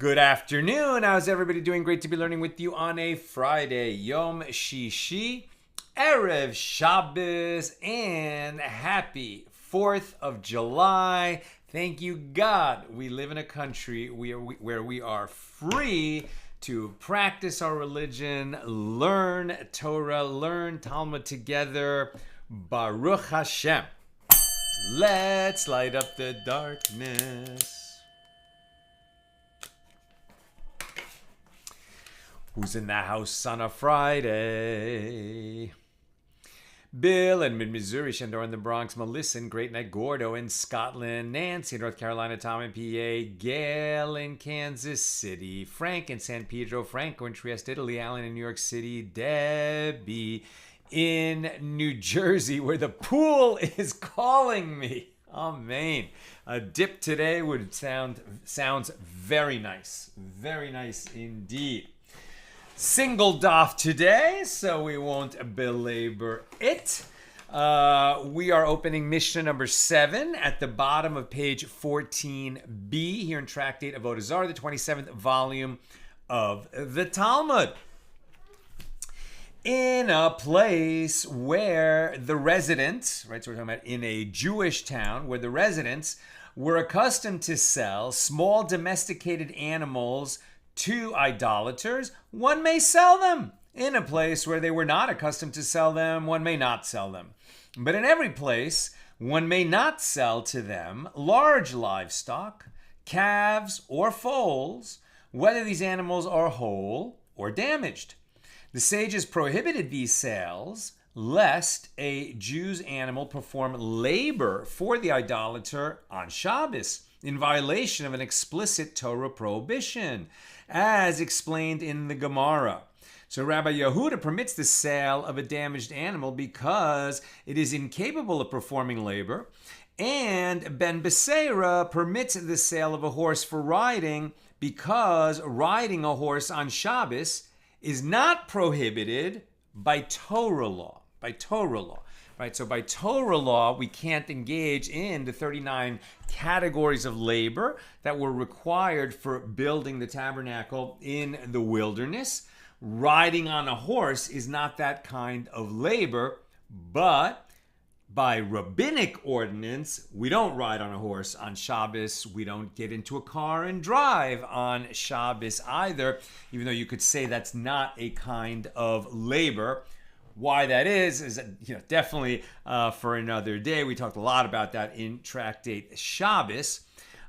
Good afternoon. How's everybody doing? Great to be learning with you on a Friday. Yom Shishi, Erev Shabbos, and happy 4th of July. Thank you, God. We live in a country where we are free to practice our religion, learn Torah, learn Talmud together. Baruch Hashem. Let's light up the darkness. Who's in the house on a Friday? Bill in Mid-Missouri, Shandor in the Bronx, Melissa in Great Neck, Gordo in Scotland, Nancy in North Carolina, Tom in PA, Gail in Kansas City, Frank in San Pedro, Franco in Trieste, Italy, Alan in New York City, Debbie in New Jersey, where the pool is calling me. Amen. A dip today sounds very nice indeed. Single daf today, so we won't belabor it. We are opening Mishna number 7 at the bottom of page 14b here in Tractate Avoda Zara, the 27th volume of the Talmud. In a place where the residents, right, so we're talking about in a Jewish town where the residents were accustomed to sell small domesticated animals to idolaters, one may sell them. In a place where they were not accustomed to sell them, one may not sell them. But in every place, one may not sell to them large livestock, calves or foals, whether these animals are whole or damaged. The sages prohibited these sales lest a Jew's animal perform labor for the idolater on Shabbos in violation of an explicit Torah prohibition, as explained in the Gemara. So Rabbi Yehuda permits the sale of a damaged animal because it is incapable of performing labor, and Ben Beseira permits the sale of a horse for riding because riding a horse on Shabbos is not prohibited by Torah law. Right, so by Torah law, we can't engage in the 39 categories of labor that were required for building the tabernacle in the wilderness. Riding on a horse is not that kind of labor, but by rabbinic ordinance, we don't ride on a horse on Shabbos. We don't get into a car and drive on Shabbos either, even though you could say that's not a kind of labor. Why that is definitely for another day. We talked a lot about that in Tractate Shabbos.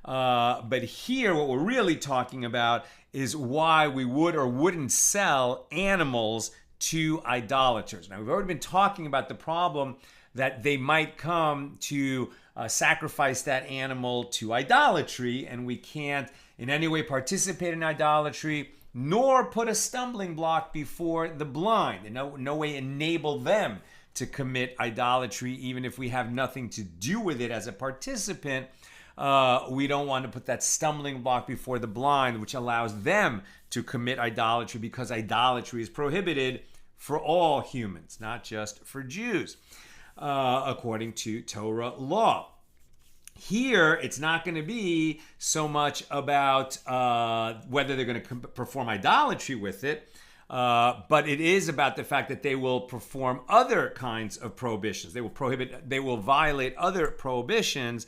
But here, what we're really talking about is why we would or wouldn't sell animals to idolaters. Now, we've already been talking about the problem that they might come to sacrifice that animal to idolatry, and we can't in any way participate in idolatry, nor put a stumbling block before the blind, and no way enable them to commit idolatry, even if we have nothing to do with it as a participant. We don't want to put that stumbling block before the blind, which allows them to commit idolatry, because idolatry is prohibited for all humans, not just for Jews, according to Torah law. Here, it's not going to be so much about whether they're going to perform idolatry with it, but it is about the fact that they will perform other kinds of prohibitions. They will violate other prohibitions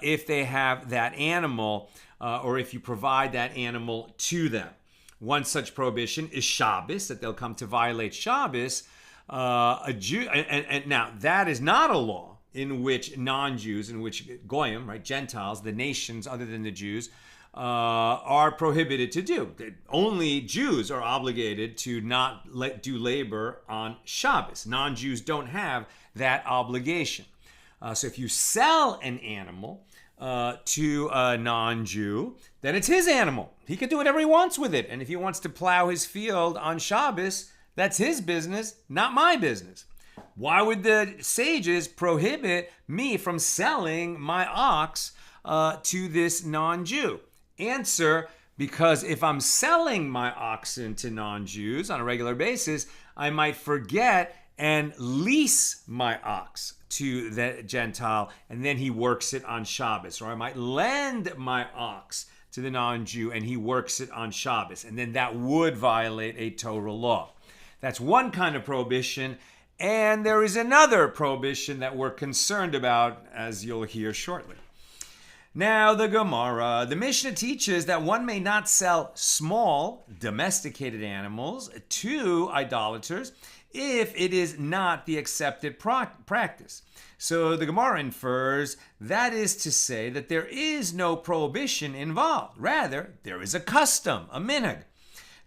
if they have that animal, or if you provide that animal to them. One such prohibition is Shabbos, that they'll come to violate Shabbos. A Jew, and now that is not a law in which non-Jews, in which goyim, right, gentiles, the nations other than the Jews, are prohibited to do. Only Jews are obligated to not do labor on Shabbos. Non-Jews don't have that obligation. So if you sell an animal to a non-Jew, then it's his animal. He can do whatever he wants with it. And if he wants to plow his field on Shabbos, that's his business, not my business. Why would the sages prohibit me from selling my ox to this non-Jew? Answer, because if I'm selling my oxen to non-Jews on a regular basis, I might forget and lease my ox to the Gentile, and then he works it on Shabbos. Or I might lend my ox to the non-Jew, and he works it on Shabbos. And then that would violate a Torah law. That's one kind of prohibition. And there is another prohibition that we're concerned about, as you'll hear shortly. Now, the Gemara, the Mishna teaches that one may not sell small domesticated animals to idolaters if it is not the accepted practice. So the Gemara infers that is to say that there is no prohibition involved. Rather, there is a custom, a minhag,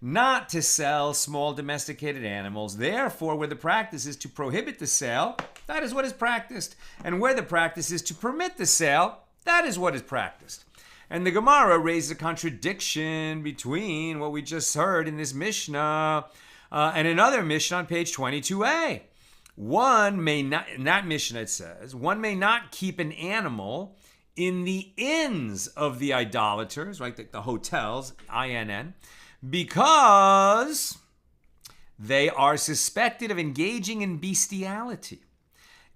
not to sell small domesticated animals. Therefore, where the practice is to prohibit the sale, that is what is practiced. And where the practice is to permit the sale, that is what is practiced. And the Gemara raises a contradiction between what we just heard in this Mishnah and another Mishnah on page 22a. One may not, in that Mishnah it says, one may not keep an animal in the inns of the idolaters, right, the hotels, INN, because they are suspected of engaging in bestiality.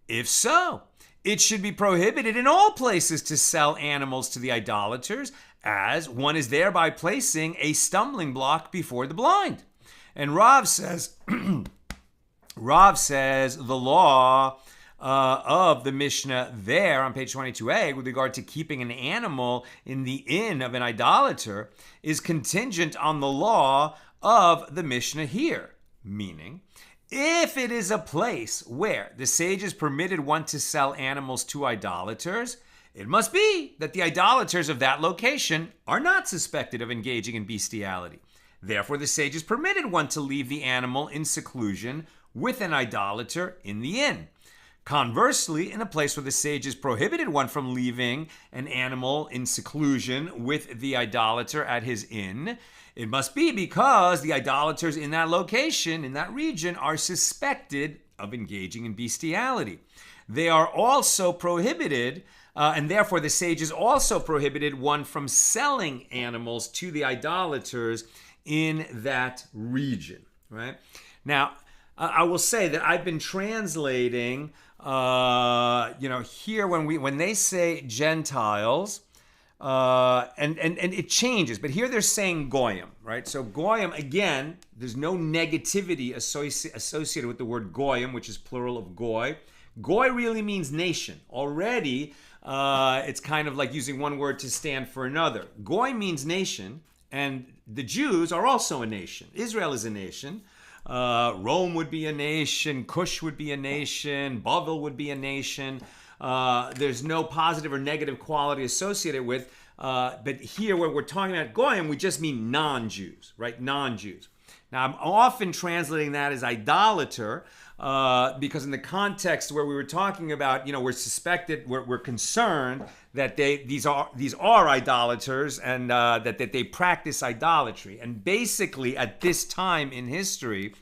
If so, it should be prohibited in all places to sell animals to the idolaters, as one is thereby placing a stumbling block before the blind. And Rav says, the law of the Mishnah there on page 22a with regard to keeping an animal in the inn of an idolater is contingent on the law of the Mishnah here. Meaning, if it is a place where the sages permitted one to sell animals to idolaters, it must be that the idolaters of that location are not suspected of engaging in bestiality. Therefore, the sages permitted one to leave the animal in seclusion with an idolater in the inn. Conversely, in a place where the sages prohibited one from leaving an animal in seclusion with the idolater at his inn, it must be because the idolaters in that location, in that region, are suspected of engaging in bestiality. They are also prohibited, and therefore the sages also prohibited one from selling animals to the idolaters in that region, right? Now, I will say that I've been translating, here when they say Gentiles, and it changes, but here they're saying goyim, right? So goyim, again, there's no negativity associated with the word goyim, which is plural of goy. Goy really means nation. Already, it's kind of like using one word to stand for another. Goy means nation, and the Jews are also a nation. Israel is a nation. Rome would be a nation. Cush would be a nation. Bavel would be a nation. There's no positive or negative quality associated with. But here, when we're talking about goyim, we just mean non-Jews, right? Non-Jews. Now, I'm often translating that as idolater because in the context where we were talking about, we're concerned that these are idolaters and that they practice idolatry. And basically, at this time in history,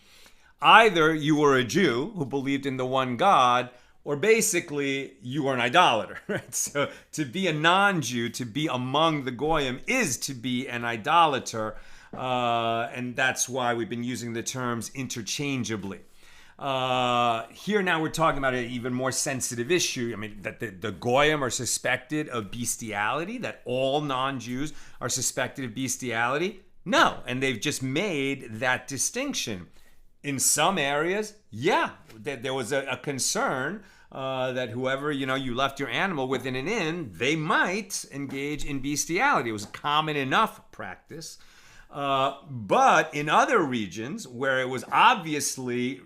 either you were a Jew who believed in the one God, or basically you were an idolater, right? So to be a non-Jew, to be among the Goyim, is to be an idolater, and that's why we've been using the terms interchangeably. Here now we're talking about an even more sensitive issue. I mean, that the Goyim are suspected of bestiality, that all non-Jews are suspected of bestiality. No, and they've just made that distinction. In some areas, yeah, there was a concern that whoever, you left your animal within an inn, they might engage in bestiality. It was a common enough practice. But in other regions where it was obviously,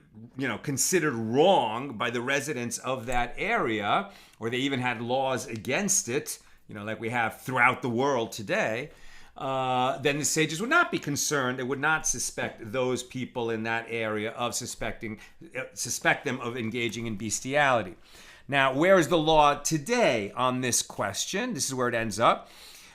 considered wrong by the residents of that area, or they even had laws against it, like we have throughout the world today, then the sages would not be concerned. They would not suspect those people in that area of suspect them of engaging in bestiality. Now, where is the law today on this question? This is where it ends up.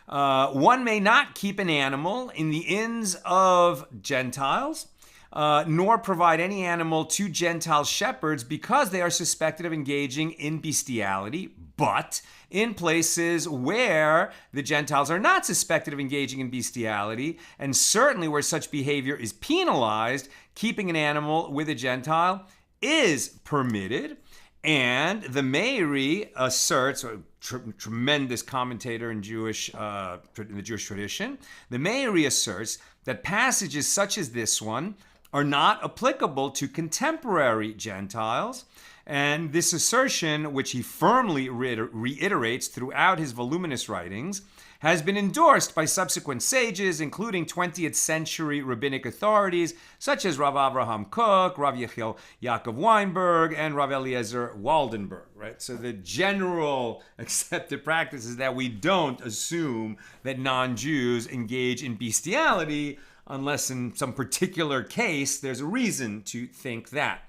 One may not keep an animal in the inns of Gentiles, nor provide any animal to Gentile shepherds because they are suspected of engaging in bestiality, but in places where the Gentiles are not suspected of engaging in bestiality, and certainly where such behavior is penalized, keeping an animal with a Gentile is permitted. And the Meiri asserts, a tremendous commentator in the Jewish tradition, the Meiri asserts that passages such as this one are not applicable to contemporary Gentiles. And this assertion, which he firmly reiterates throughout his voluminous writings, has been endorsed by subsequent sages, including 20th century rabbinic authorities such as Rav Avraham Kook, Rav Yechiel Yaakov Weinberg, and Rav Eliezer Waldenberg. Right? So the general accepted practice is that we don't assume that non-Jews engage in bestiality unless in some particular case there's a reason to think that.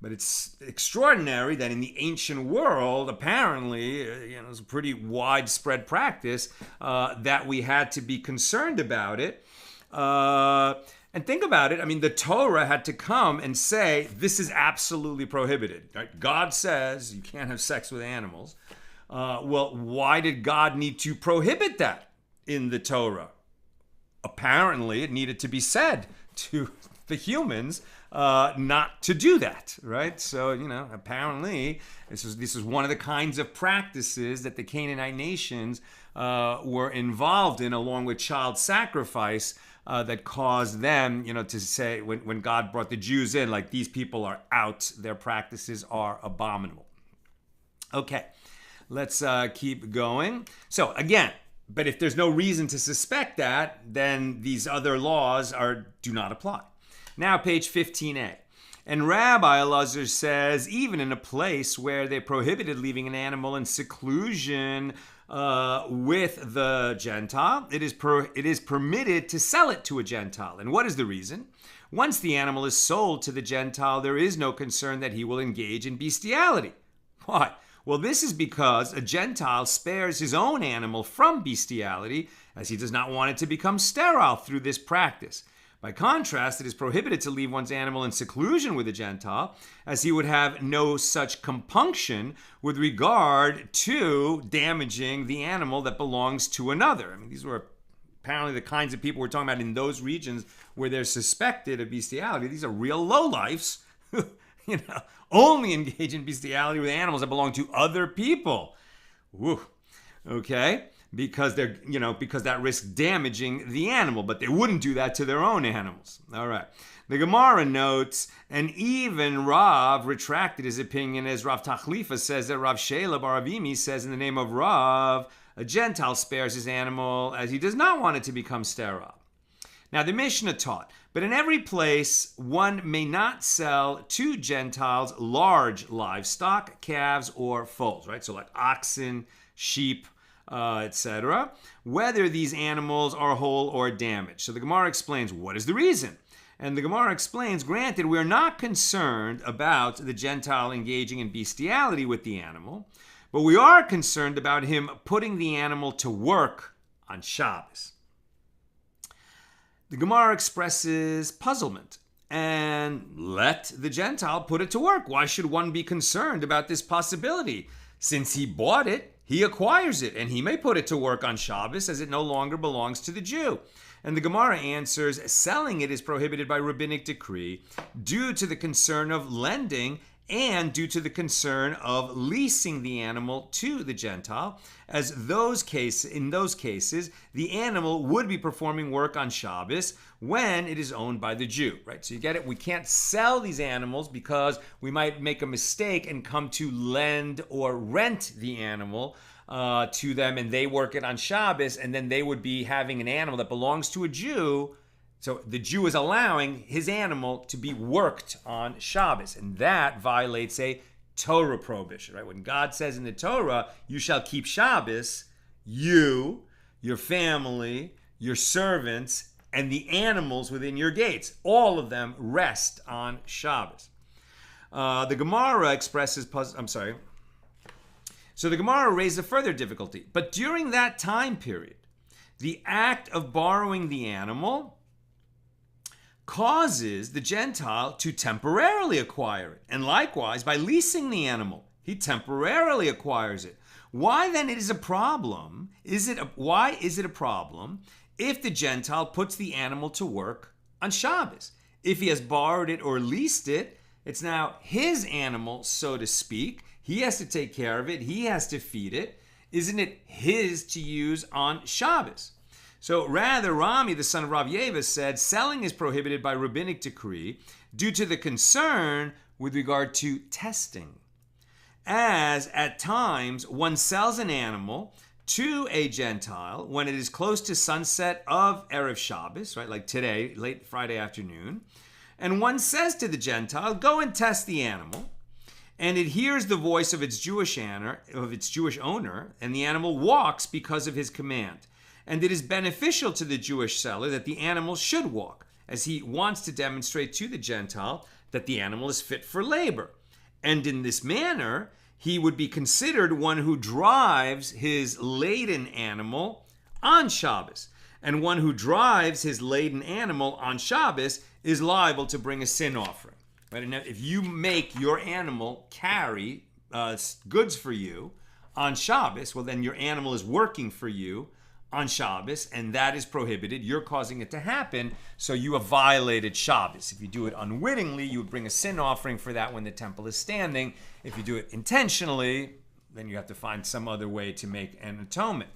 But it's extraordinary that in the ancient world, apparently, it was a pretty widespread practice that we had to be concerned about it. And think about it. I mean, the Torah had to come and say, this is absolutely prohibited. Right? God says you can't have sex with animals. Well, why did God need to prohibit that in the Torah? Apparently, it needed to be said to the humans not to do that, right? So, apparently this is one of the kinds of practices that the Canaanite nations were involved in, along with child sacrifice, that caused them, to say, when God brought the Jews in, like, these people are out, their practices are abominable. Okay, let's keep going. So, again, but if there's no reason to suspect that, then these other laws do not apply. Now, page 15a. And Rabbi Elazar says, even in a place where they prohibited leaving an animal in seclusion with the Gentile, it is permitted to sell it to a Gentile. And what is the reason? Once the animal is sold to the Gentile, there is no concern that he will engage in bestiality. Why? Well, this is because a Gentile spares his own animal from bestiality, as he does not want it to become sterile through this practice. By contrast, it is prohibited to leave one's animal in seclusion with a Gentile, as he would have no such compunction with regard to damaging the animal that belongs to another. I mean, these were apparently the kinds of people we're talking about in those regions where they're suspected of bestiality. These are real lowlifes, only engage in bestiality with animals that belong to other people. Woo. Okay? Because that risks damaging the animal, but they wouldn't do that to their own animals. All right. The Gemara notes, and even Rav retracted his opinion, as Rav Tachlifa says that Rav Shela bar Avimi says in the name of Rav, a Gentile spares his animal as he does not want it to become sterile. Now the Mishna taught, but in every place one may not sell to Gentiles large livestock, calves or foals, right? So like oxen, sheep, etc., whether these animals are whole or damaged. So the Gemara explains, what is the reason? And the Gemara explains, granted, we're not concerned about the Gentile engaging in bestiality with the animal, but we are concerned about him putting the animal to work on Shabbos. The Gemara expresses puzzlement and let the Gentile put it to work. Why should one be concerned about this possibility? Since he bought it, he acquires it, and he may put it to work on Shabbos as it no longer belongs to the Jew. And the Gemara answers, selling it is prohibited by rabbinic decree due to the concern of lending and due to the concern of leasing the animal to the Gentile, as in those cases, the animal would be performing work on Shabbos when it is owned by the Jew, right? So you get it? We can't sell these animals because we might make a mistake and come to lend or rent the animal to them, and they work it on Shabbos, and then they would be having an animal that belongs to a Jew. So the Jew is allowing his animal to be worked on Shabbos, and that violates a Torah prohibition, right? When God says in the Torah, you shall keep Shabbos, you, your family, your servants, and the animals within your gates, all of them rest on Shabbos. The Gemara expresses, So the Gemara raises a further difficulty. But during that time period, the act of borrowing the animal causes the Gentile to temporarily acquire it. And likewise, by leasing the animal, he temporarily acquires it. Why then it is a problem? Why is it a problem if the Gentile puts the animal to work on Shabbos? If he has borrowed it or leased it, it's now his animal, so to speak. He has to take care of it. He has to feed it. Isn't it his to use on Shabbos? So rather, Rami, the son of Rav Yeva, said selling is prohibited by rabbinic decree due to the concern with regard to testing. As at times one sells an animal to a Gentile when it is close to sunset of Erev Shabbos, right, like today, late Friday afternoon, and one says to the Gentile, go and test the animal, and it hears the voice of its Jewish owner, and the animal walks because of his command. And it is beneficial to the Jewish seller that the animal should walk, as he wants to demonstrate to the Gentile that the animal is fit for labor. And in this manner, he would be considered one who drives his laden animal on Shabbos. And one who drives his laden animal on Shabbos is liable to bring a sin offering. Right? And if you make your animal carry goods for you on Shabbos, well, then your animal is working for you on Shabbos, and that is prohibited. You're causing it to happen, so you have violated Shabbos. If you do it unwittingly, you would bring a sin offering for that when the temple is standing. If you do it intentionally, then you have to find some other way to make an atonement.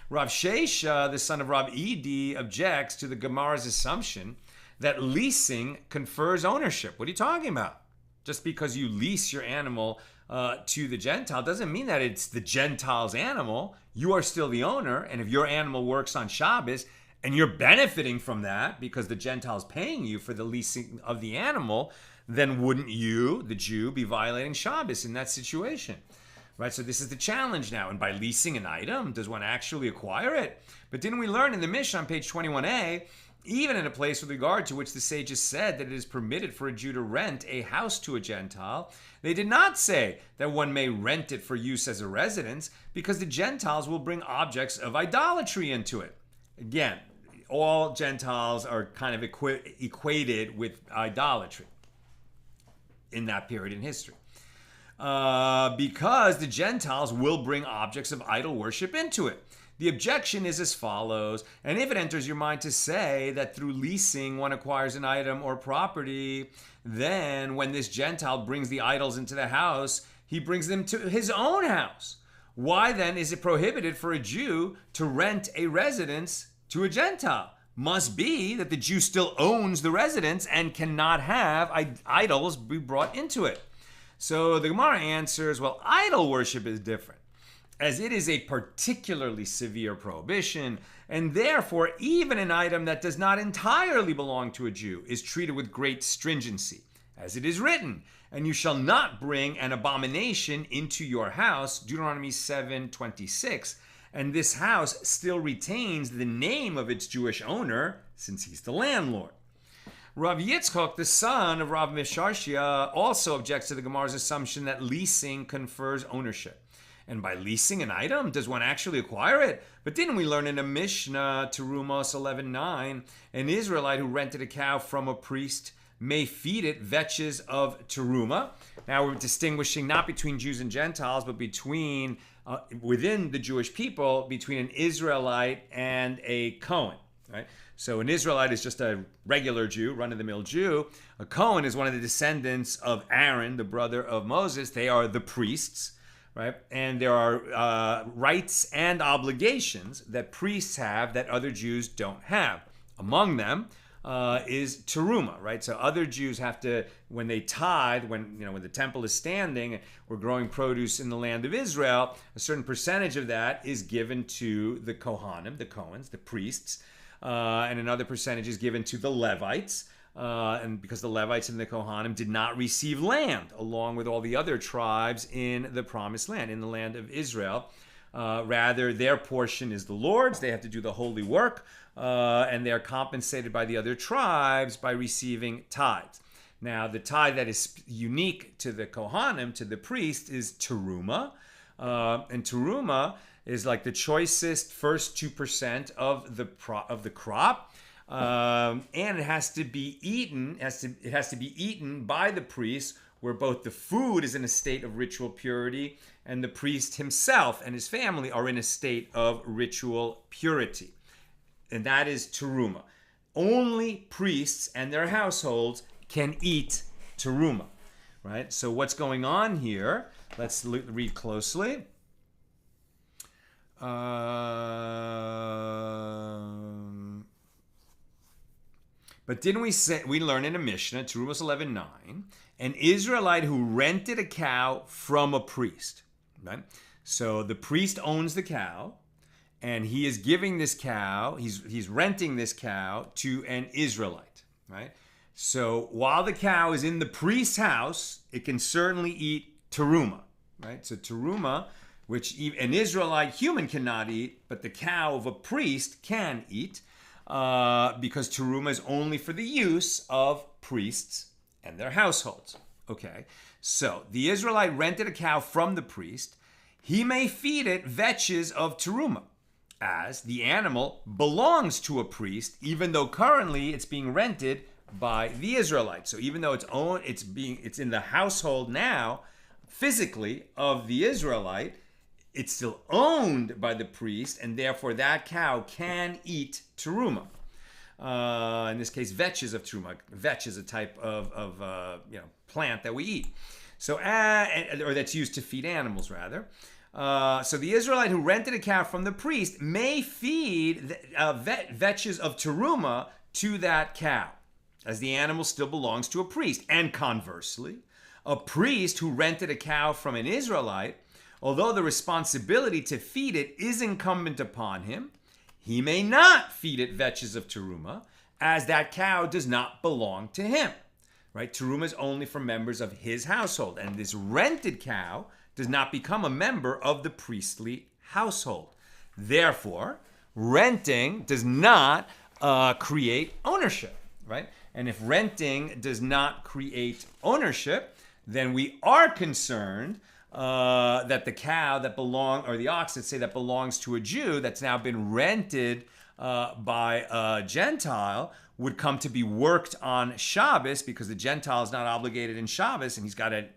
Rav Shesha, the son of Rav Edi, objects to the Gemara's assumption that leasing confers ownership. What are you talking about? Just because you lease your animal to the Gentile doesn't mean that it's the Gentile's animal. You are still the owner, and if your animal works on Shabbos and you're benefiting from that because the Gentile's paying you for the leasing of the animal, then wouldn't you, the Jew, be violating Shabbos in that situation? Right, so this is the challenge now. And by leasing an item, does one actually acquire it? But didn't we learn in the Mishna on page 21a, even in a place with regard to which the sages said that it is permitted for a Jew to rent a house to a Gentile, they did not say that one may rent it for use as a residence, because the Gentiles will bring objects of idolatry into it. Again, all Gentiles are kind of equated with idolatry in that period in history. Because the Gentiles will bring objects of idol worship into it. The objection is as follows, and if it enters your mind to say that through leasing one acquires an item or property, then when this Gentile brings the idols into the house, he brings them to his own house. Why then is it prohibited for a Jew to rent a residence to a Gentile? Must be that the Jew still owns the residence and cannot have idols be brought into it. So the Gemara answers, well, idol worship is different, as it is a particularly severe prohibition, and therefore even an item that does not entirely belong to a Jew is treated with great stringency, as it is written, and you shall not bring an abomination into your house, Deuteronomy 7:26, and this house still retains the name of its Jewish owner, since he's the landlord. Rav Yitzchok, the son of Rav Misharshia, also objects to the Gemara's assumption that leasing confers ownership. And by leasing an item, does one actually acquire it? But didn't we learn in a Mishna, terumah 11:9, an Israelite who rented a cow from a priest may feed it vetches of terumah. Now we're distinguishing not between Jews and Gentiles, but between, within the Jewish people, between an Israelite and a Cohen, right? So an Israelite is just a regular Jew, run-of-the-mill Jew. A Cohen is one of the descendants of Aaron, the brother of Moses. They are the priests, right? And there are rights and obligations that priests have that other Jews don't have. Among them is terumah, right? So other Jews have to, when they tithe, when the temple is standing, we're growing produce in the land of Israel, a certain percentage of that is given to the Kohanim, the Cohens, the priests, and another percentage is given to the Levites. And because the Levites and the Kohanim did not receive land along with all the other tribes in the promised land, in the land of Israel. Rather, their portion is the Lord's. They have to do the holy work, and they are compensated by the other tribes by receiving tithes. Now, the tithe that is unique to the Kohanim, to the priest, is terumah. And terumah is like the choicest first 2% of the crop. And it has to be eaten. It has to be eaten by the priest, where both the food is in a state of ritual purity, and the priest himself and his family are in a state of ritual purity, and that is terumah. Only priests and their households can eat terumah, right? So what's going on here? Let's read closely. But didn't we learn in a Mishnah, terumah 11:9, an Israelite who rented a cow from a priest, right? So the priest owns the cow, and he is giving this cow, he's renting this cow to an Israelite, right? So while the cow is in the priest's house, it can certainly eat terumah, right? So terumah, which an Israelite human cannot eat, but the cow of a priest can eat, because terumah is only for the use of priests and their households. Okay, so the Israelite rented a cow from the priest. He may feed it vetches of terumah, as the animal belongs to a priest, even though currently it's being rented by the Israelite. So even though it's in the household now, physically, of the Israelite, it's still owned by the priest, and therefore that cow can eat terumah. In this case, vetches of terumah. Vetch is a type of plant that we eat. So, or that's used to feed animals, rather. So the Israelite who rented a cow from the priest may feed vetches of terumah to that cow, as the animal still belongs to a priest. And conversely, a priest who rented a cow from an Israelite, although the responsibility to feed it is incumbent upon him, he may not feed it vetches of terumah, as that cow does not belong to him. Right? Terumah is only for members of his household, and this rented cow does not become a member of the priestly household. Therefore, renting does not create ownership, right? And if renting does not create ownership, then we are concerned that the cow that or the ox, let's say, that belongs to a Jew that's now been rented by a Gentile would come to be worked on Shabbos, because the Gentile is not obligated in Shabbos, and he's got a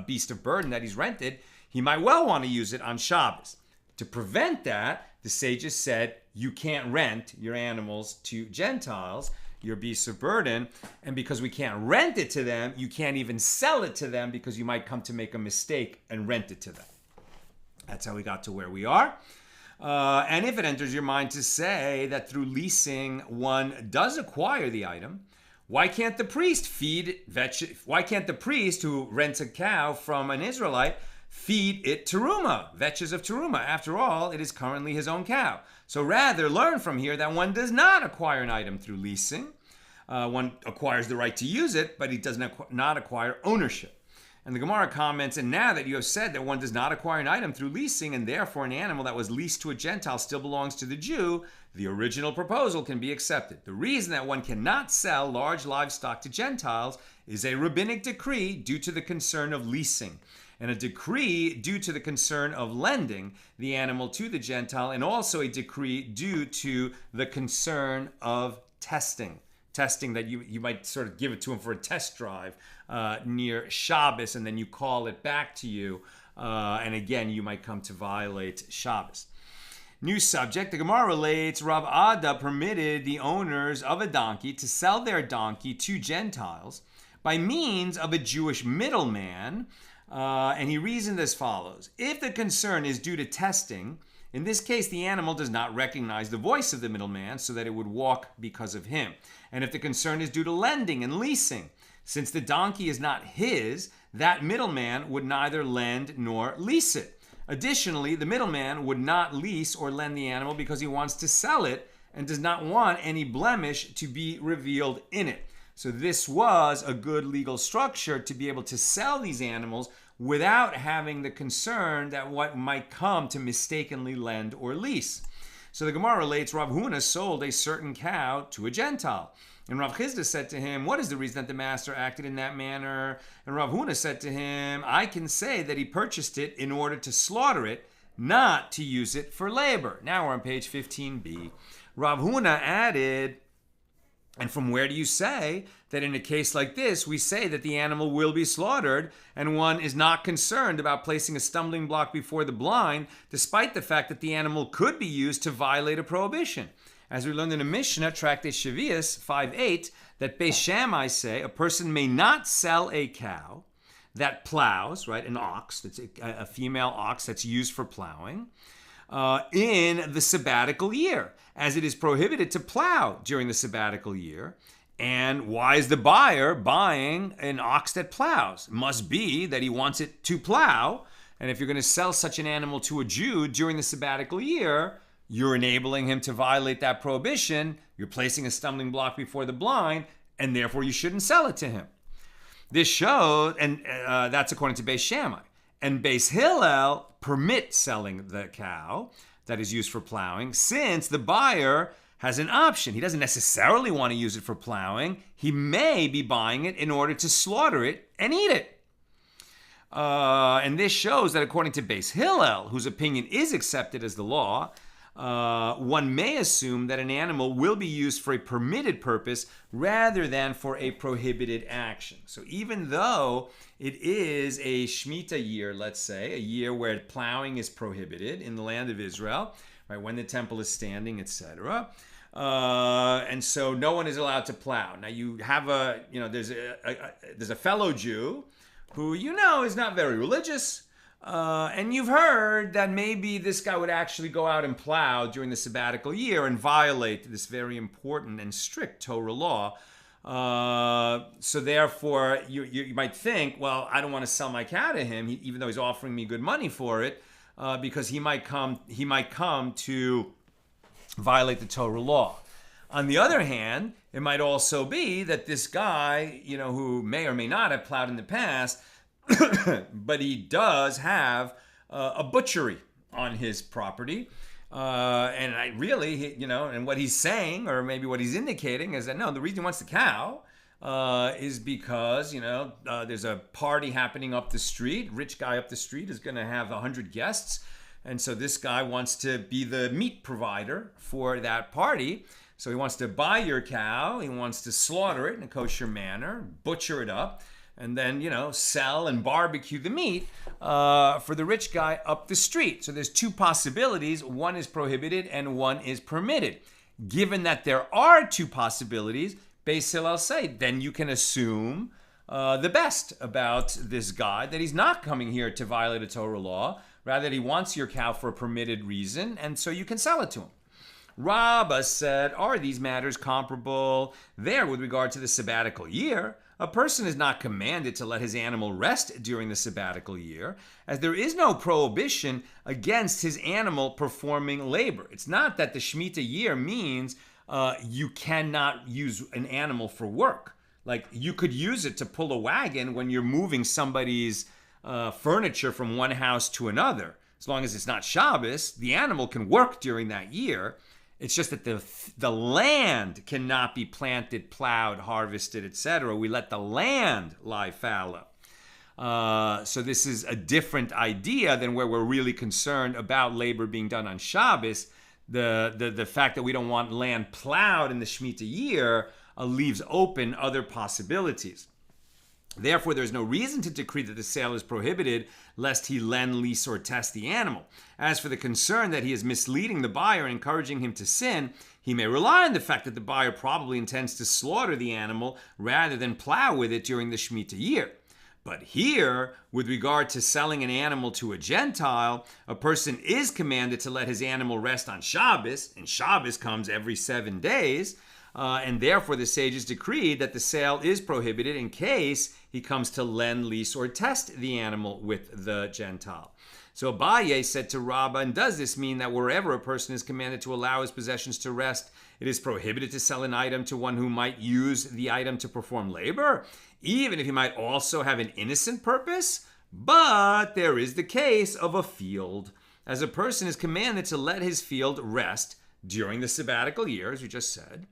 beast of burden that he's rented. He might well want to use it on Shabbos. To prevent that, the sages said you can't rent your animals to Gentiles, your beasts of burden, and because we can't rent it to them, you can't even sell it to them, because you might come to make a mistake and rent it to them. That's how we got to where we are. And if it enters your mind to say that through leasing one does acquire the item, why can't the priest who rents a cow from an Israelite feed it terumah, vetches of terumah? After all, it is currently his own cow. So rather, learn from here that one does not acquire an item through leasing. One acquires the right to use it, but he does not acquire ownership. And the Gemara comments, and now that you have said that one does not acquire an item through leasing, and therefore an animal that was leased to a Gentile still belongs to the Jew, the original proposal can be accepted. The reason that one cannot sell large livestock to Gentiles is a rabbinic decree due to the concern of leasing, and a decree due to the concern of lending the animal to the Gentile, and also a decree due to the concern of testing that you might sort of give it to him for a test drive near Shabbos, and then you call it back to you, and again you might come to violate Shabbos. New subject. The Gemara relates, Rav Ada permitted the owners of a donkey to sell their donkey to Gentiles by means of a Jewish middleman, and he reasoned as follows. If the concern is due to testing, in this case, the animal does not recognize the voice of the middleman, so that it would walk because of him. And if the concern is due to lending and leasing, since the donkey is not his, that middleman would neither lend nor lease it. Additionally, the middleman would not lease or lend the animal because he wants to sell it and does not want any blemish to be revealed in it. So this was a good legal structure to be able to sell these animals without having the concern that what might come to mistakenly lend or lease. So the Gemara relates, Rav Huna sold a certain cow to a Gentile. And Rav Chisda said to him, what is the reason that the master acted in that manner? And Rav Huna said to him, I can say that he purchased it in order to slaughter it, not to use it for labor. Now we're on page 15b. Rav Huna added, and from where do you say that in a case like this, we say that the animal will be slaughtered and one is not concerned about placing a stumbling block before the blind, despite the fact that the animal could be used to violate a prohibition? As we learned in the Mishna, Tractate Shavias 5:8, that Beis Shammai say a person may not sell a cow that plows, right, an ox, that's a female ox that's used for plowing, in the sabbatical year, as it is prohibited to plow during the sabbatical year. And why is the buyer buying an ox that plows? It must be that he wants it to plow. And if you're going to sell such an animal to a Jew during the sabbatical year, you're enabling him to violate that prohibition. You're placing a stumbling block before the blind, and therefore you shouldn't sell it to him. This shows, and that's according to Beis Shammai. And Beis Hillel permit selling the cow that is used for plowing, since the buyer has an option. He doesn't necessarily want to use it for plowing. He may be buying it in order to slaughter it and eat it. And this shows that according to Beis Hillel, whose opinion is accepted as the law, one may assume that an animal will be used for a permitted purpose rather than for a prohibited action. So even though it is a Shemitah year, let's say, a year where plowing is prohibited in the land of Israel, right, when the temple is standing, etc., and so no one is allowed to plow. Now you have there's a fellow Jew who is not very religious. And you've heard that maybe this guy would actually go out and plow during the sabbatical year and violate this very important and strict Torah law. So therefore, you might think, well, I don't want to sell my cow to him, even though he's offering me good money for it, because he might come to violate the Torah law. On the other hand, it might also be that this guy, who may or may not have plowed in the past, but he does have a butchery on his property. And and what he's saying, or maybe what he's indicating, is that no, the reason he wants the cow is because, there's a party happening up the street. Rich guy up the street is going to have 100 guests. And so this guy wants to be the meat provider for that party. So he wants to buy your cow. He wants to slaughter it in a kosher manner, butcher it up, and then, sell and barbecue the meat for the rich guy up the street. So there's two possibilities. One is prohibited and one is permitted. Given that there are two possibilities, Beis Hillel say, then you can assume the best about this guy, that he's not coming here to violate a Torah law, rather that he wants your cow for a permitted reason, and so you can sell it to him. Rabbah said, are these matters comparable? There, with regard to the sabbatical year, a person is not commanded to let his animal rest during the sabbatical year, as there is no prohibition against his animal performing labor. It's not that the Shemitah year means you cannot use an animal for work. Like, you could use it to pull a wagon when you're moving somebody's furniture from one house to another. As long as it's not Shabbos, the animal can work during that year. It's just that the land cannot be planted, plowed, harvested, etc. We let the land lie fallow. So this is a different idea than where we're really concerned about labor being done on Shabbos. The fact that we don't want land plowed in the Shemitah year leaves open other possibilities. Therefore, there is no reason to decree that the sale is prohibited, lest he lend, lease, or test the animal. As for the concern that he is misleading the buyer and encouraging him to sin, he may rely on the fact that the buyer probably intends to slaughter the animal rather than plow with it during the Shemitah year. But here, with regard to selling an animal to a Gentile, a person is commanded to let his animal rest on Shabbos, and Shabbos comes every 7 days, and therefore the sages decreed that the sale is prohibited in case he comes to lend, lease, or test the animal with the Gentile. So Abaye said to Rabbah, and does this mean that wherever a person is commanded to allow his possessions to rest, it is prohibited to sell an item to one who might use the item to perform labor, even if he might also have an innocent purpose? But there is the case of a field, as a person is commanded to let his field rest during the sabbatical year, as we just said.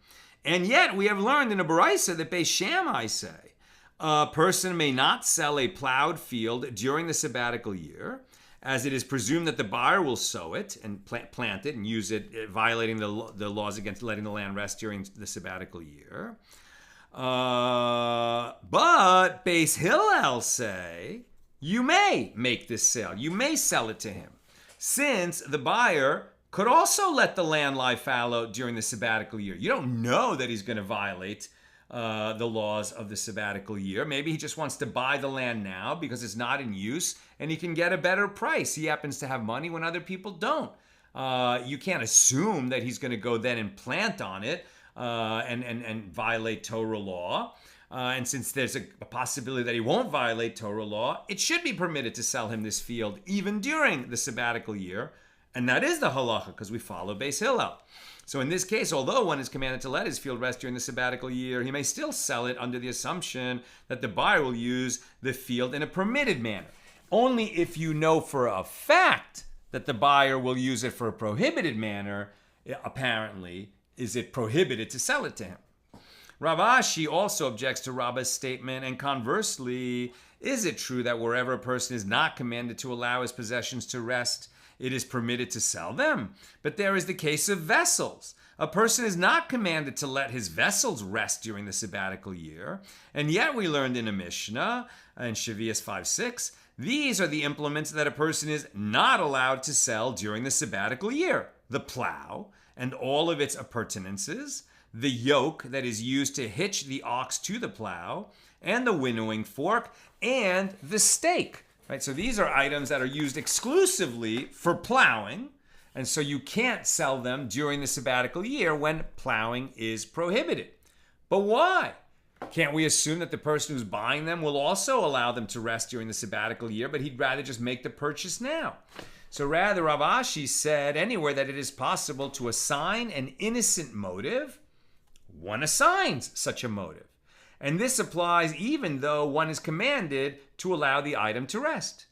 And yet we have learned in a Baraisa that Beis Shammai say a person may not sell a plowed field during the sabbatical year, as it is presumed that the buyer will sow it and plant it and use it, violating the laws against letting the land rest during the sabbatical year. But Beis Hillel say you may make this sale. You may sell it to him, since the buyer could also let the land lie fallow during the sabbatical year. You don't know that he's going to violate the laws of the sabbatical year. Maybe he just wants to buy the land now because it's not in use and he can get a better price. He happens to have money when other people don't. You can't assume that he's going to go then and plant on it and violate Torah law. And since there's a possibility that he won't violate Torah law, it should be permitted to sell him this field even during the sabbatical year. And that is the halacha, because we follow Beis Hillel. So in this case, although one is commanded to let his field rest during the sabbatical year, he may still sell it under the assumption that the buyer will use the field in a permitted manner. Only if you know for a fact that the buyer will use it for a prohibited manner, apparently, is it prohibited to sell it to him. Rav Ashi also objects to Rabbah's statement, and conversely, is it true that wherever a person is not commanded to allow his possessions to rest, it is permitted to sell them? But there is the case of vessels. A person is not commanded to let his vessels rest during the sabbatical year, and yet we learned in a Mishna, in Shavias 5:6, these are the implements that a person is not allowed to sell during the sabbatical year: the plow and all of its appurtenances, the yoke that is used to hitch the ox to the plow, and the winnowing fork, and the stake. Right? So these are items that are used exclusively for plowing, and so you can't sell them during the sabbatical year when plowing is prohibited. But why? Can't we assume that the person who's buying them will also allow them to rest during the sabbatical year, but he'd rather just make the purchase now? So rather, Rav Ashi said anywhere that it is possible to assign an innocent motive, one assigns such a motive. And this applies even though one is commanded to allow the item to rest.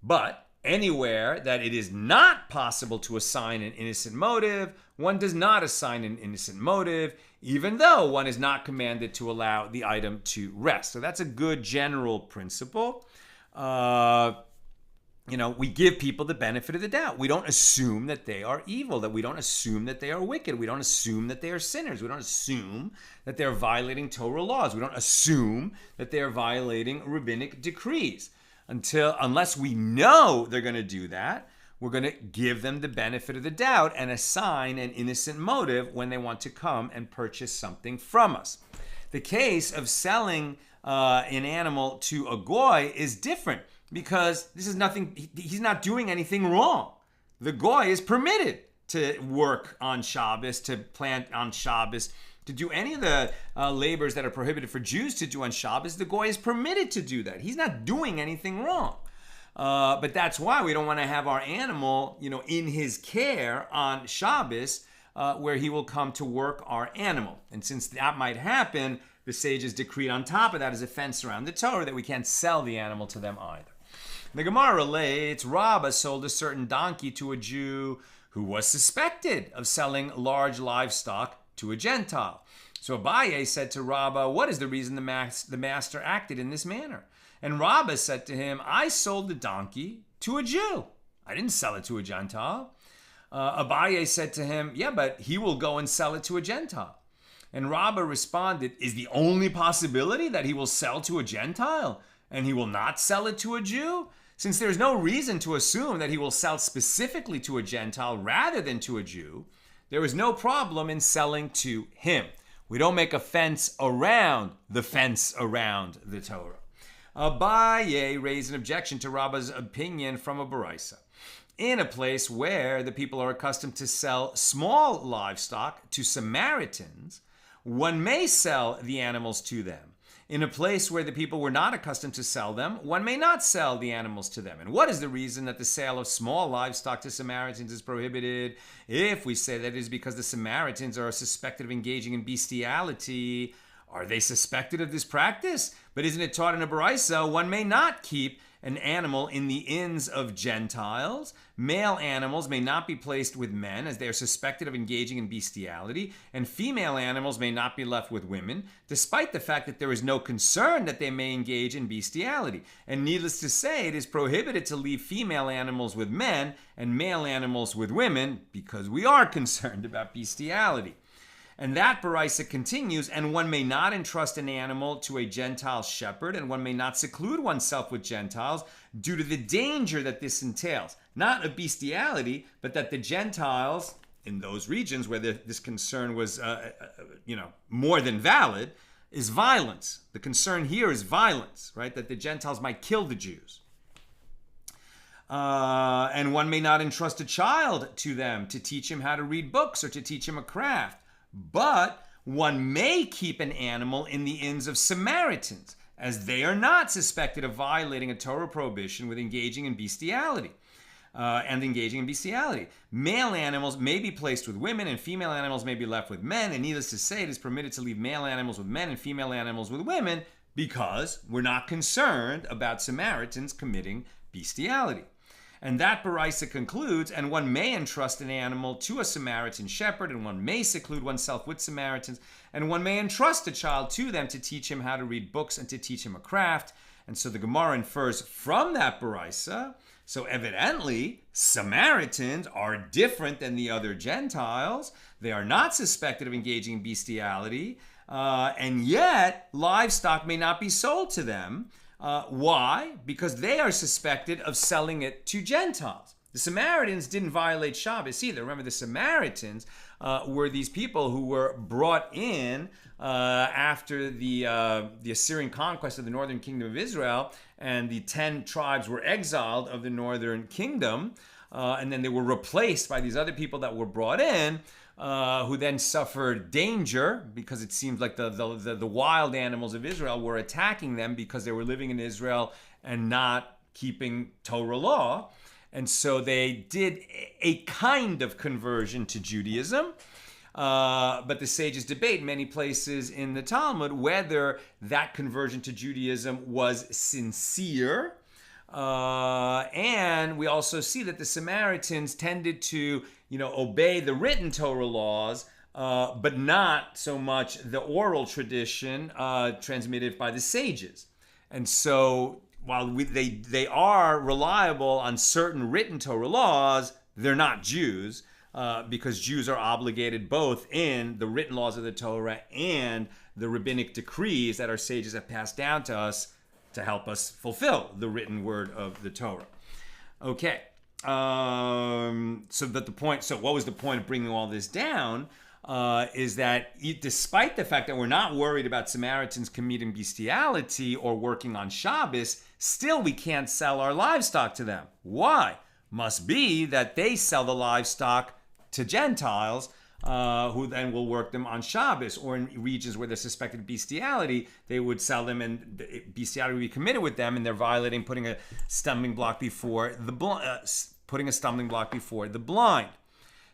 But anywhere that it is not possible to assign an innocent motive, one does not assign an innocent motive, even though one is not commanded to allow the item to rest. So that's a good general principle. We give people the benefit of the doubt. We don't assume that they are evil, that we don't assume that they are wicked. We don't assume that they are sinners. We don't assume that they're violating Torah laws. We don't assume that they're violating rabbinic decrees. Unless we know they're going to do that, we're going to give them the benefit of the doubt and assign an innocent motive when they want to come and purchase something from us. The case of selling an animal to a goy is different, because this is nothing, he's not doing anything wrong. The goy is permitted to work on Shabbos, to plant on Shabbos, to do any of the labors that are prohibited for Jews to do on Shabbos. The goy is permitted to do that. He's not doing anything wrong. But that's why we don't want to have our animal, in his care on Shabbos, where he will come to work our animal. And since that might happen, the sages decreed on top of that as a fence around the Torah that we can't sell the animal to them either. The Gemara relates, Rabbah sold a certain donkey to a Jew who was suspected of selling large livestock to a Gentile. So Abaye said to Rabbah, what is the reason the master acted in this manner? And Rabbah said to him, I sold the donkey to a Jew. I didn't sell it to a Gentile. Abaye said to him, yeah, but he will go and sell it to a Gentile. And Rabbah responded, is the only possibility that he will sell to a Gentile and he will not sell it to a Jew? Since there's no reason to assume that he will sell specifically to a Gentile rather than to a Jew, there is no problem in selling to him. We don't make a fence around the Torah. Abaye raised an objection to Rabbah's opinion from a Baraisa. In a place where the people are accustomed to sell small livestock to Samaritans, one may sell the animals to them. In a place where the people were not accustomed to sell them, one may not sell the animals to them. And what is the reason that the sale of small livestock to Samaritans is prohibited? If we say that it is because the Samaritans are suspected of engaging in bestiality, are they suspected of this practice? But isn't it taught in a Baraisa, one may not keep an animal in the inns of Gentiles? Male animals may not be placed with men as they are suspected of engaging in bestiality, and female animals may not be left with women, despite the fact that there is no concern that they may engage in bestiality. And needless to say, it is prohibited to leave female animals with men and male animals with women because we are concerned about bestiality. And that Baraisa continues, and one may not entrust an animal to a Gentile shepherd, and one may not seclude oneself with Gentiles due to the danger that this entails. Not of bestiality, but that the Gentiles, in those regions where this concern was, more than valid, is violence. The concern here is violence, right? That the Gentiles might kill the Jews. And one may not entrust a child to them to teach him how to read books or to teach him a craft. But one may keep an animal in the inns of Samaritans, as they are not suspected of violating a Torah prohibition with engaging in bestiality. Male animals may be placed with women, and female animals may be left with men. And needless to say, it is permitted to leave male animals with men and female animals with women because we're not concerned about Samaritans committing bestiality. And that Baraisa concludes, and one may entrust an animal to a Samaritan shepherd, and one may seclude oneself with Samaritans, and one may entrust a child to them to teach him how to read books and to teach him a craft. And so the Gemara infers from that Baraisa, so evidently Samaritans are different than the other Gentiles. They are not suspected of engaging in bestiality, and yet livestock may not be sold to them. Why? Because they are suspected of selling it to Gentiles. The Samaritans didn't violate Shabbos either. Remember, the Samaritans were these people who were brought in after the Assyrian conquest of the northern kingdom of Israel, and the 10 tribes were exiled of the northern kingdom, and then they were replaced by these other people that were brought in, who then suffered danger because it seemed like the wild animals of Israel were attacking them because they were living in Israel and not keeping Torah law. And so they did a kind of conversion to Judaism. But the sages debate in many places in the Talmud whether that conversion to Judaism was sincere. And we also see that the Samaritans tended to, obey the written Torah laws, but not so much the oral tradition transmitted by the sages. And so while they are reliable on certain written Torah laws, they're not Jews, because Jews are obligated both in the written laws of the Torah and the rabbinic decrees that our sages have passed down to us to help us fulfill the written word of the Torah. Okay. So what was the point of bringing all this down? Is that despite the fact that we're not worried about Samaritans committing bestiality or working on Shabbos, still we can't sell our livestock to them. Why? Must be that they sell the livestock to Gentiles, who then will work them on Shabbos, or in regions where they're suspected bestiality, they would sell them and bestiality would be committed with them, and they're violating, putting a stumbling block before the blind.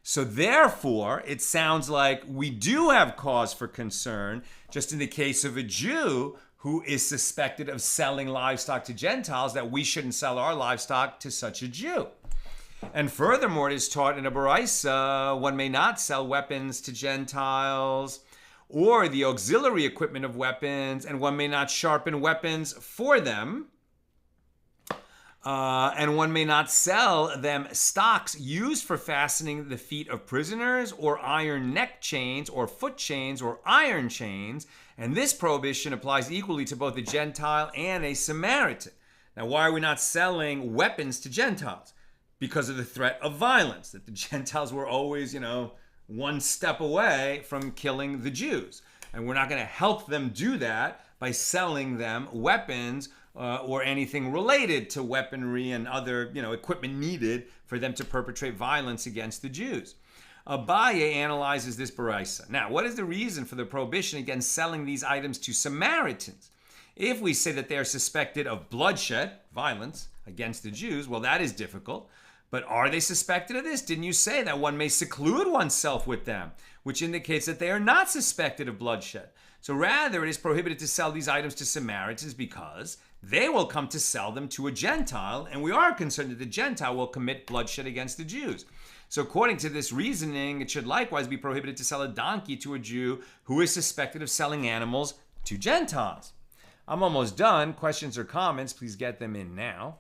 So therefore, it sounds like we do have cause for concern just in the case of a Jew who is suspected of selling livestock to Gentiles, that we shouldn't sell our livestock to such a Jew. And furthermore, it is taught in a baraisa, one may not sell weapons to Gentiles or the auxiliary equipment of weapons, and one may not sharpen weapons for them. And one may not sell them stocks used for fastening the feet of prisoners, or iron neck chains, or foot chains, or iron chains. And this prohibition applies equally to both a Gentile and a Samaritan. Now, why are we not selling weapons to Gentiles? Because of the threat of violence, that the Gentiles were always, one step away from killing the Jews. And we're not going to help them do that by selling them weapons or anything related to weaponry and other, equipment needed for them to perpetrate violence against the Jews. Abaye analyzes this baraisa. Now, what is the reason for the prohibition against selling these items to Samaritans? If we say that they are suspected of bloodshed, violence, against the Jews, well, that is difficult. But are they suspected of this? Didn't you say that one may seclude oneself with them, which indicates that they are not suspected of bloodshed? So rather, it is prohibited to sell these items to Samaritans because they will come to sell them to a Gentile, and we are concerned that the Gentile will commit bloodshed against the Jews. So according to this reasoning, it should likewise be prohibited to sell a donkey to a Jew who is suspected of selling animals to Gentiles. I'm almost done. Questions or comments, please get them in now.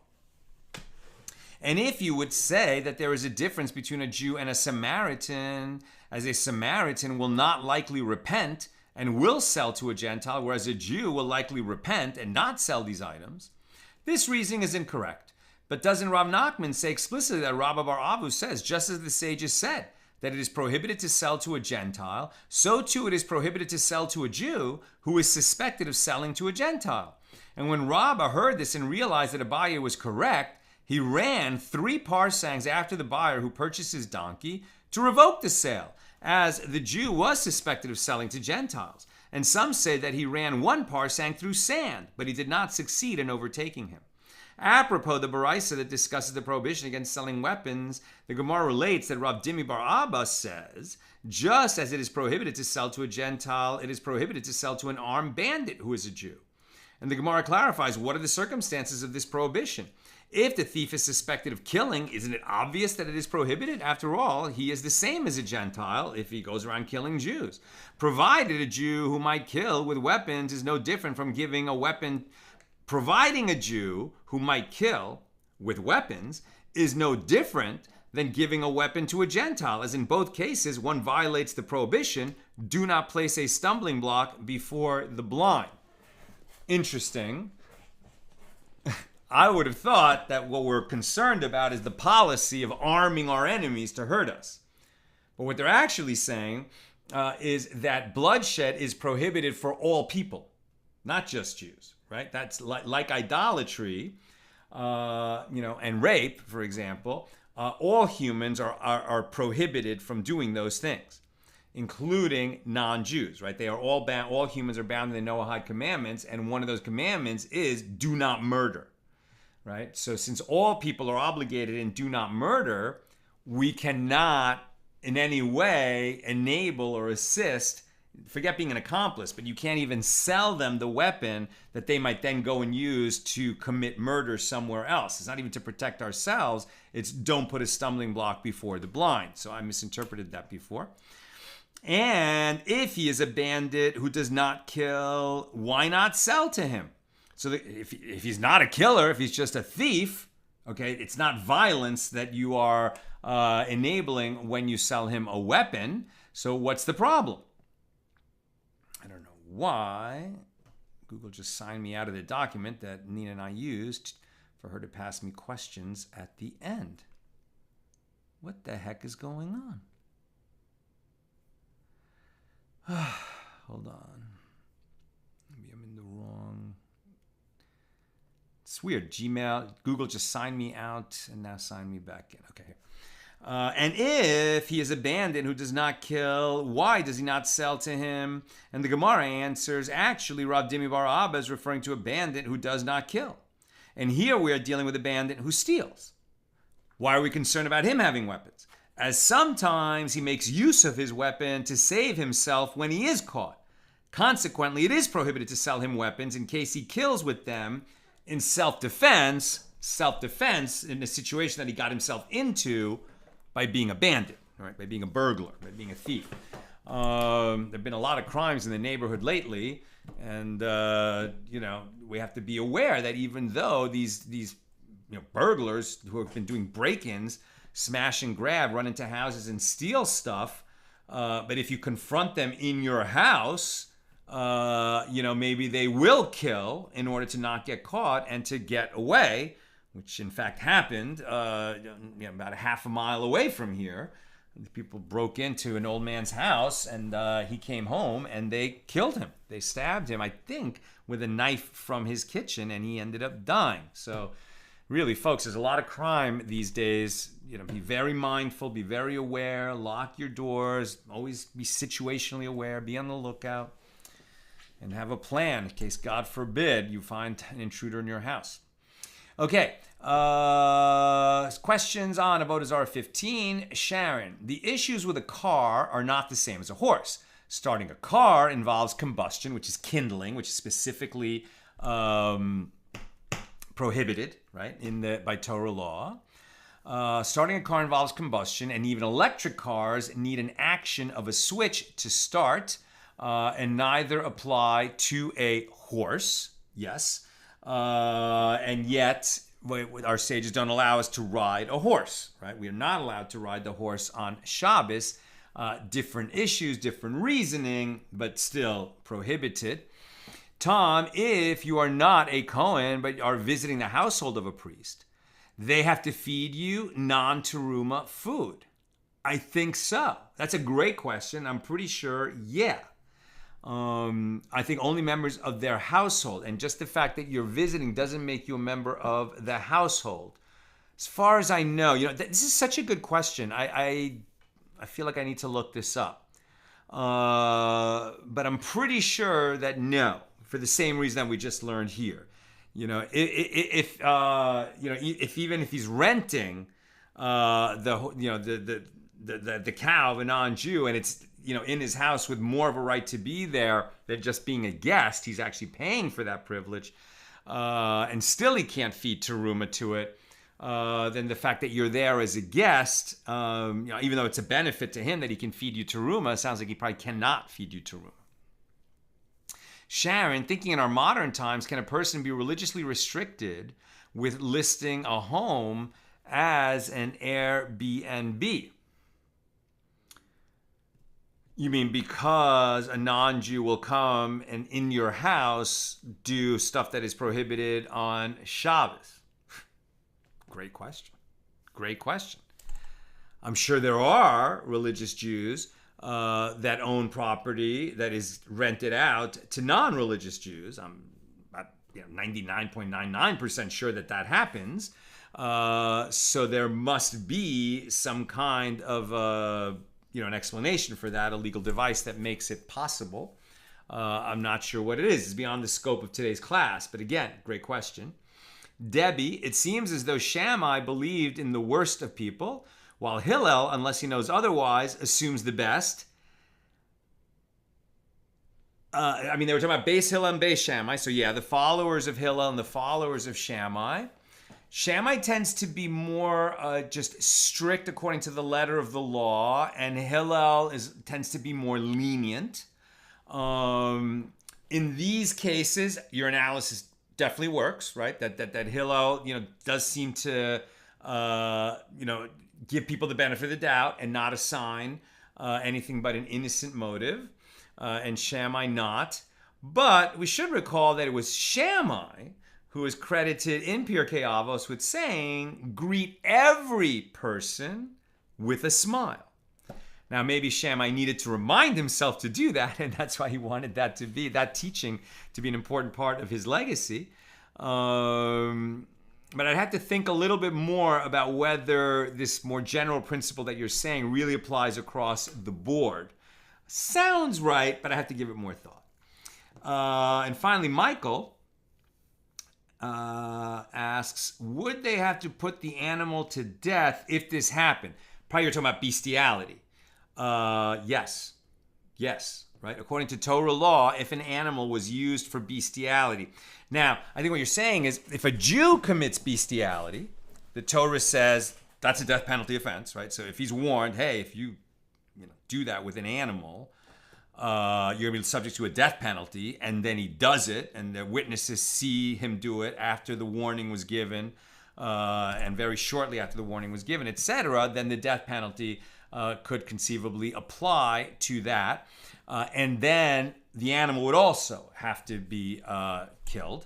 And if you would say that there is a difference between a Jew and a Samaritan, as a Samaritan will not likely repent and will sell to a Gentile, whereas a Jew will likely repent and not sell these items, this reasoning is incorrect. But doesn't Rav Nachman say explicitly that Rabba bar Avu says, just as the sages said, that it is prohibited to sell to a Gentile, so too it is prohibited to sell to a Jew who is suspected of selling to a Gentile. And when Rabba heard this and realized that Abaye was correct, he ran 3 parsangs after the buyer who purchased his donkey to revoke the sale, as the Jew was suspected of selling to Gentiles. And some say that he ran 1 parsang through sand, but he did not succeed in overtaking him. Apropos the baraisa that discusses the prohibition against selling weapons, the Gemara relates that Rav Dimi bar Abba says, just as it is prohibited to sell to a Gentile, it is prohibited to sell to an armed bandit who is a Jew. And the Gemara clarifies, what are the circumstances of this prohibition? If the thief is suspected of killing, isn't it obvious that it is prohibited? After all, he is the same as a Gentile if he goes around killing Jews. Provided a Jew who might kill with weapons is no different from giving a weapon. Providing a Jew who might kill with weapons is no different than giving a weapon to a Gentile, as in both cases, one violates the prohibition, do not place a stumbling block before the blind. Interesting. I would have thought that what we're concerned about is the policy of arming our enemies to hurt us. But what they're actually saying is that bloodshed is prohibited for all people, not just Jews, right? That's like idolatry, and rape, for example. All humans are prohibited from doing those things, including non-Jews, right? They are all bound. All humans are bound to the Noahide commandments, and one of those commandments is do not murder. Right? So since all people are obligated in do not murder, we cannot in any way enable or assist, forget being an accomplice, but you can't even sell them the weapon that they might then go and use to commit murder somewhere else. It's not even to protect ourselves. It's don't put a stumbling block before the blind. So I misinterpreted that before. And if he is a bandit who does not kill, why not sell to him? So if he's not a killer, if he's just a thief, okay, it's not violence that you are enabling when you sell him a weapon. So what's the problem? I don't know why. Google just signed me out of the document that Nina and I used for her to pass me questions at the end. What the heck is going on? Hold on. Maybe I'm in the wrong... It's weird. Google just signed me out and now signed me back in. Okay. And if he is a bandit who does not kill, why does he not sell to him? And the Gemara answers, actually, Rav Dimi bar Abba is referring to a bandit who does not kill. And here we are dealing with a bandit who steals. Why are we concerned about him having weapons? as sometimes he makes use of his weapon to save himself when he is caught. Consequently, it is prohibited to sell him weapons in case he kills with them in self-defense in a situation that he got himself into by being a bandit, right? By being a burglar, by being a thief. There have been a lot of crimes in the neighborhood lately, and we have to be aware that even though these burglars who have been doing break-ins, smash and grab, run into houses and steal stuff, but if you confront them in your house, maybe they will kill in order to not get caught and to get away, which in fact happened about a half a mile away from here. People broke into an old man's house, and he came home and they killed him. They stabbed him, I think, with a knife from his kitchen, and he ended up dying. So really, folks, there's a lot of crime these days. Be very mindful, be very aware, lock your doors, always be situationally aware, be on the lookout, and have a plan in case, God forbid, you find an intruder in your house. Okay, questions on Avoda Zara 15. Sharon, the issues with a car are not the same as a horse. Starting a car involves combustion, which is kindling, which is specifically prohibited, right, by Torah law. Starting a car involves combustion, and even electric cars need an action of a switch to start, and neither apply to a horse. Yes. And yet, our sages don't allow us to ride a horse, right? We are not allowed to ride the horse on Shabbos. Different issues, different reasoning, but still prohibited. Tom, if you are not a Kohen, but are visiting the household of a priest, they have to feed you non-terumah food. I think so. That's a great question. I'm pretty sure, yeah. I think only members of their household, and just the fact that you're visiting doesn't make you a member of the household. As far as I know, this is such a good question. I feel like I need to look this up. But I'm pretty sure that no, for the same reason that we just learned here. If he's renting the cow of a non-Jew, and it's in his house with more of a right to be there than just being a guest, he's actually paying for that privilege, and still he can't feed terumah to it, then the fact that you're there as a guest, even though it's a benefit to him that he can feed you terumah, sounds like he probably cannot feed you terumah. Sharon, thinking in our modern times, can a person be religiously restricted with listing a home as an Airbnb? You mean because a non-Jew will come and in your house do stuff that is prohibited on Shabbos? Great question. Great question. I'm sure there are religious Jews that own property that is rented out to non-religious Jews. I'm 99.99% sure that happens. So there must be some kind of an explanation for that, a legal device that makes it possible. I'm not sure what it is. It's beyond the scope of today's class. But again, great question. Debbie, it seems as though Shammai believed in the worst of people, while Hillel, unless he knows otherwise, assumes the best. They were talking about Beis Hillel and Beis Shammai. So yeah, the followers of Hillel and the followers of Shammai. Shammai tends to be more just strict according to the letter of the law, and Hillel tends to be more lenient. In these cases, your analysis definitely works, right? That Hillel, does seem to, give people the benefit of the doubt and not assign anything but an innocent motive, and Shammai not. But we should recall that it was Shammai who is credited in Pirkei Avos with saying, greet every person with a smile. Now, maybe Shammai needed to remind himself to do that, and that's why he wanted that teaching to be an important part of his legacy. But I'd have to think a little bit more about whether this more general principle that you're saying really applies across the board. Sounds right, but I have to give it more thought. And finally, Michael asks, would they have to put the animal to death if this happened? Probably you're talking about bestiality. Yes. Yes, right? According to Torah law, if an animal was used for bestiality. Now, I think what you're saying is if a Jew commits bestiality, the Torah says that's a death penalty offense, right? So if he's warned, hey, if you do that with an animal, you're going to be subject to a death penalty, and then he does it, and the witnesses see him do it after the warning was given, and very shortly after the warning was given, etc., then the death penalty could conceivably apply to that. And then the animal would also have to be killed.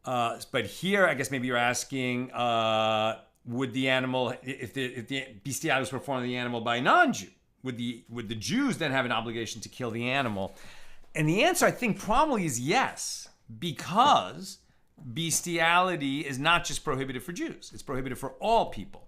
But here, I guess maybe you're asking, would the animal, if the bestiality was performed on the animal by a non-Jew, would the Jews then have an obligation to kill the animal? And the answer, I think, probably is yes, because bestiality is not just prohibited for Jews. It's prohibited for all people.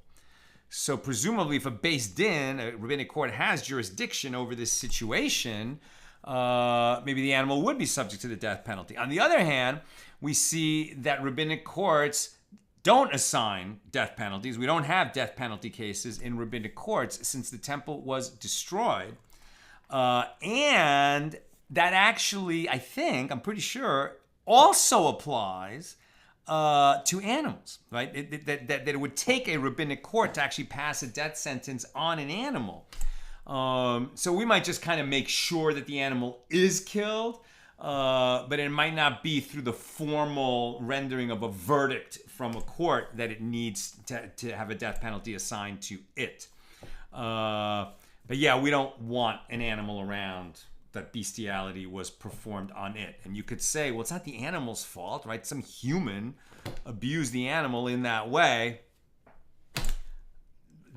So presumably, if a Beis Din, a rabbinic court, has jurisdiction over this situation, maybe the animal would be subject to the death penalty. On the other hand, we see that rabbinic courts don't assign death penalties. We don't have death penalty cases in rabbinic courts since the temple was destroyed. And that actually, I'm pretty sure, also applies to animals, right? That it would take a rabbinic court to actually pass a death sentence on an animal. So we might just kind of make sure that the animal is killed, but it might not be through the formal rendering of a verdict from a court that it needs to have a death penalty assigned to it. But yeah, we don't want an animal around that bestiality was performed on it. And you could say, well, it's not the animal's fault, right? Some human abused the animal in that way.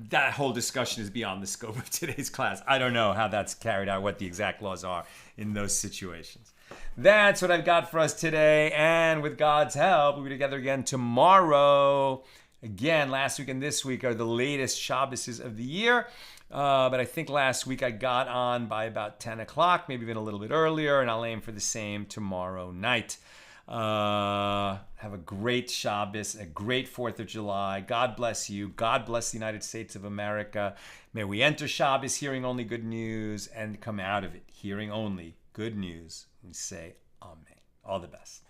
That whole discussion is beyond the scope of today's class. I don't know how that's carried out, what the exact laws are in those situations. That's what I've got for us today. And with God's help, we'll be together again tomorrow. Again, last week and this week are the latest Shabbos of the year. But I think last week I got on by about 10 o'clock, maybe even a little bit earlier, and I'll aim for the same tomorrow night. Have a great Shabbos, a great 4th of July. God bless you. God bless the United States of America. May we enter Shabbos hearing only good news and come out of it hearing only good news. We say Amen. All the best.